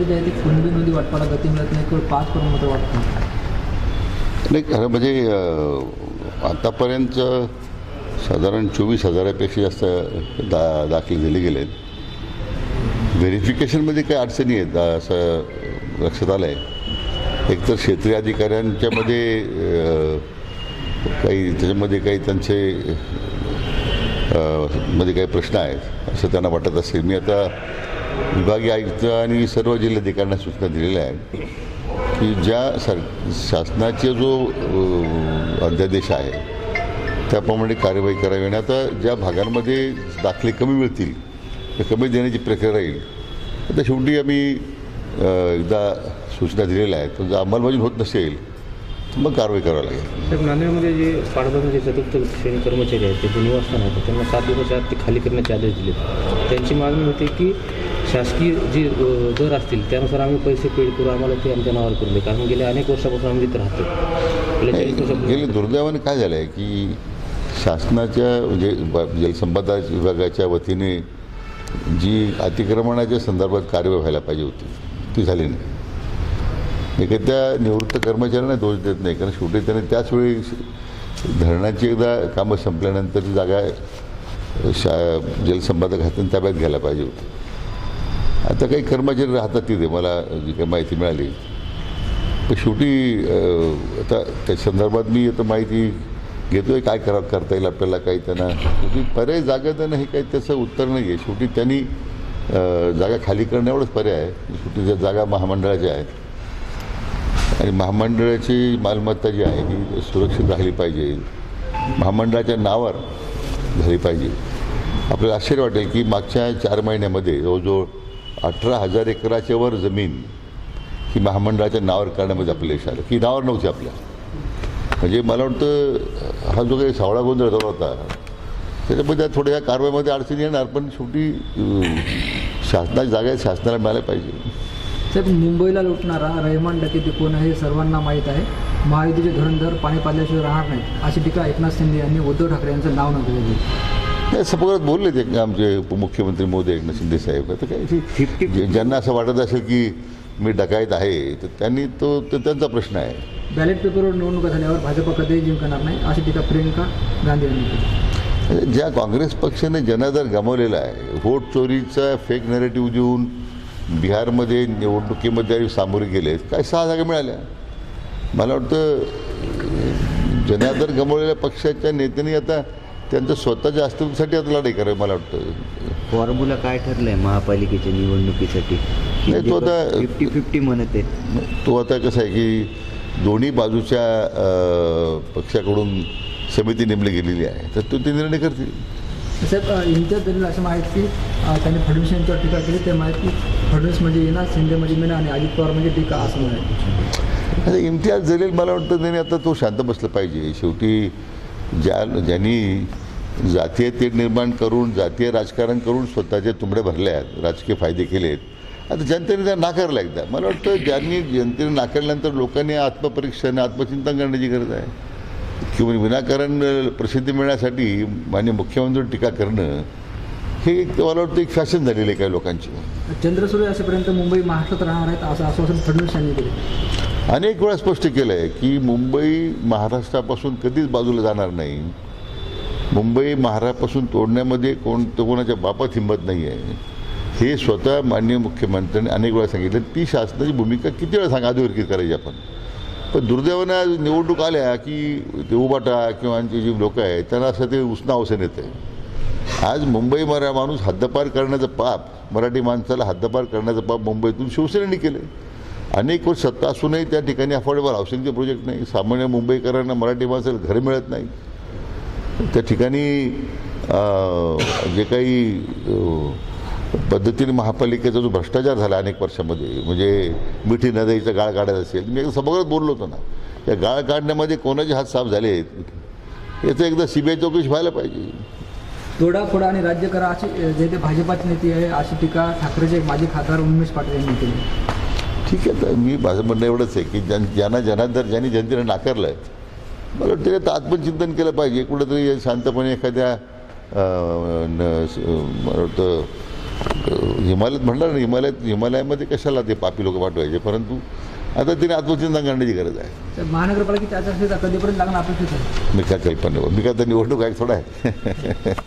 भागामध्ये जे आहे ते कुणबी नदी वाटपाला गती मिळत नाही, केवळ 5 किलोमीटर वाटतं. नाही, खरं म्हणजे आतापर्यंत साधारण 24,000पेक्षा जास्त दाखले दिले गेले आहेत. व्हेरिफिकेशनमध्ये काही अडचणी आहेत असं लक्षात आलं आहे. एकतर क्षेत्रीय अधिकाऱ्यांच्यामध्ये त्याच्यामध्ये काही त्यांचे मध्ये काही प्रश्न आहेत असं त्यांना वाटत असेल. मी आता विभागीय आयुक्त आणि सर्व जिल्हाधिकाऱ्यांना सूचना दिलेल्या आहेत की ज्या शासनाचे जो अध्यादेश आहे त्याप्रमाणे कार्यवाही करावी. आणि आता ज्या भागांमध्ये दाखले कमी मिळतील ते कमी देण्याची प्रक्रिया राहील. आता शेवटी आम्ही एकदा सूचना दिलेल्या आहेत, पण जर अंमलबजावणी होत नसेल तर मग कारवाई करावी लागेल. साहेब, नांदेडमध्ये जे पाटबंधारे चतुर्थ श्रेणी कर्मचारी आहेत त्यांचे निवासस्थान आहे, त्यांना 7 दिवसाच्या आत ते खाली करण्याचे आदेश दिले. त्यांची मागणी होती की शासकीय जे दर असतील त्यानुसार आम्ही पैसे पेड करू, आम्हाला ते आमच्या नावावर करून दे, कारण गेल्या अनेक वर्षापासून आम्ही तिथे राहतो. गेले दुर्दैवाने काय झालं आहे की शासनाच्या म्हणजे जलसंपदा विभागाच्या वतीने जी अतिक्रमणाच्या संदर्भात कार्यवाही व्हायला पाहिजे होती ती झाली नाही. मी काही त्या निवृत्त कर्मचाऱ्यांना दोष देत नाही, कारण शेवटी त्याने त्याचवेळी धरणाची एकदा कामं संपल्यानंतर ती जागा जलसंपदा खात्याने ताब्यात घ्यायला पाहिजे होती. आता काही कर्मचारी राहतात तिथे, मला जी काही माहिती मिळाली. पण शेवटी आता त्या संदर्भात मी आता माहिती घेतो आहे काय करता येईल आपल्याला. काही त्यांना शेवटी पर्याय जागा देणं हे काही त्याचं उत्तर नाही आहे. शेवटी त्यांनी जागा खाली करणं एवढंच पर्याय आहे. शेवटी त्या जागा महामंडळाच्या आहेत आणि महामंडळाची मालमत्ता जी आहे ही सुरक्षित राहिली पाहिजे, महामंडळाच्या नावावर झाली पाहिजे. आपल्याला आश्चर्य वाटेल की मागच्या 4 महिन्यामध्ये जवळजवळ 18,000 एकराच्या वर जमीन ही महामंडळाच्या नावावर करण्यामध्ये आपल्याला यश आलं की नावावर नव्हती आपल्या. म्हणजे मला वाटतं हा जो काही सावळा गोंधळ झाला होता त्याच्यामध्ये थोड्या ह्या कारवाईमध्ये अडचणी येणार, पण शेवटी शासनाची जागा आहे, शासनाला मिळायला पाहिजे. साहेब, मुंबईला लुटणारा रहमान डकेती कोण आहे हे सर्वांना माहीत आहे. महायुतीचे धुरंधर पाणी पाजल्याशिवाय राहणार नाही अशी टीका एकनाथ शिंदे यांनी उद्धव ठाकरे यांचं नाव न केलेली. नाही, सभागृहात बोलले ते आमचे उपमुख्यमंत्री महोदय एकनाथ शिंदे साहेब. आता काय ज्यांना असं वाटत असेल की मी डकायत आहे तर त्यांनी तो त्यांचा प्रश्न आहे. बॅलेट पेपरवर निवडणुका झाल्यावर भाजप कधीही जिंकणार नाही अशी टीका प्रियंका गांधी यांनी केली. ज्या काँग्रेस पक्षाने जनाधार गमावलेला आहे, व्होट चोरीचा फेक नॅरेटिव्ह देऊन बिहारमध्ये निवडणुकीमध्ये सामोरे गेले, काय 6 जागा मिळाल्या. मला वाटतं जनाधार गमावलेल्या पक्षाच्या नेत्यांनी आता त्यांचं स्वतःच्या अस्तित्वासाठी आता लढाई करावी. मला वाटतं फॉर्म्युला काय ठरलंय महापालिकेच्या निवडणुकीसाठी? नाही, तो आता 50-50 म्हणत आहे. तो आता कसं आहे की दोन्ही बाजूच्या पक्षाकडून समिती नेमली गेलेली आहे, तर तो ते निर्णय करतील. साहेब, इम्तियाज जलील असं माहीत की त्यांनी फडणवीस यांच्यावर टीका केली. ते माहीत की फडणवीस म्हणजे येणार, शिंदे म्हणजे मीना आणि अजित पवार म्हणजे टीका असं म्हणाले. आता इम्तियाज जलील मला वाटतं त्याने आता तो शांत बसलं पाहिजे. शेवटी ज्यांनी जातीय तेढ निर्माण करून जातीय राजकारण करून स्वतःचे तुंबडे भरले आहेत, राजकीय फायदे केले आहेत, आता जनतेने त्या नाकारलं एकदा. मला वाटतं ज्यांनी जनतेने नाकारल्यानंतर लोकांनी आत्मपरीक्षण आत्मचिंतन करण्याची गरज आहे. किंवा विनाकारण प्रसिद्धी मिळण्यासाठी माननीय मुख्यमंत्री टीका करणं हे मला वाटतं एक फॅशन झालेली आहे काही लोकांची. चंद्रसूर्य असेपर्यंत मुंबई महाराष्ट्रात राहणार आहेत असं आश्वासन फडणवीस यांनी केले. अनेक वेळा स्पष्ट केलं आहे की मुंबई महाराष्ट्रापासून कधीच बाजूला जाणार नाही. मुंबई महाराष्ट्रापासून तोडण्यामध्ये कोणाच्या बापात हिंमत नाही आहे, हे स्वतः माननीय मुख्यमंत्र्यांनी अनेक वेळा सांगितलं. ती शासनाची भूमिका किती वेळा अधोरेखित करायची आपण. पण दुर्दैवानं आज निवडणूक आल्या की ते उबाटा किंवा जी लोकं आहेत त्यांना असं ते उसना अवसर येतं आहे. आज मुंबई माणूस हद्दपार करण्याचं पाप, मराठी माणसाला हद्दपार करण्याचं पाप मुंबईतून शिवसेनेने केलं. अनेक वर्ष सत्ता असूनही त्या ठिकाणी अफोर्डेबल हाऊसिंगचे प्रोजेक्ट नाही. सामान्य मुंबईकरांना मराठी माणसाला घरं मिळत नाही. त्या ठिकाणी जे काही पद्धतीने महापालिकेचा जो भ्रष्टाचार झाला अनेक वर्षामध्ये, म्हणजे मिठी नदीचा गाळ काढायचा असेल, मी एकदा सभागृहात बोललो होतो ना, या गाळ काढण्यामध्ये कोणाचे हात साफ झाले आहेत याचं एकदा CBI चौकशी व्हायला पाहिजे. तोडाफोडा आणि राज्य करा अशी जे ते भाजपाची नीती आहे अशी टीका ठाकरेचे माजी खासदार उन्मेष पाटील यांनी केली. ठीक आहे, तर मी माझं म्हणणं एवढंच आहे की ज्यांनी जनतेने नाकारलं आहे, मला वाटतं त्यात आत्मचिंतन केलं पाहिजे. कुठंतरी शांतपणे एखाद्या मला वाटतं हिमालयात म्हणणार नाही, हिमालयामध्ये कशाला ते पापी लोक पाठवायचे, परंतु आता तिने आत्मचिंतन करण्याची गरज आहे. तर महानगरपालिकेच्या आचारसंहिता कधीपर्यंत लागणं अपेक्षित आहे? मी काय कल्पना नाही, मी काय तर निवडणूक आहे थोडा आहे.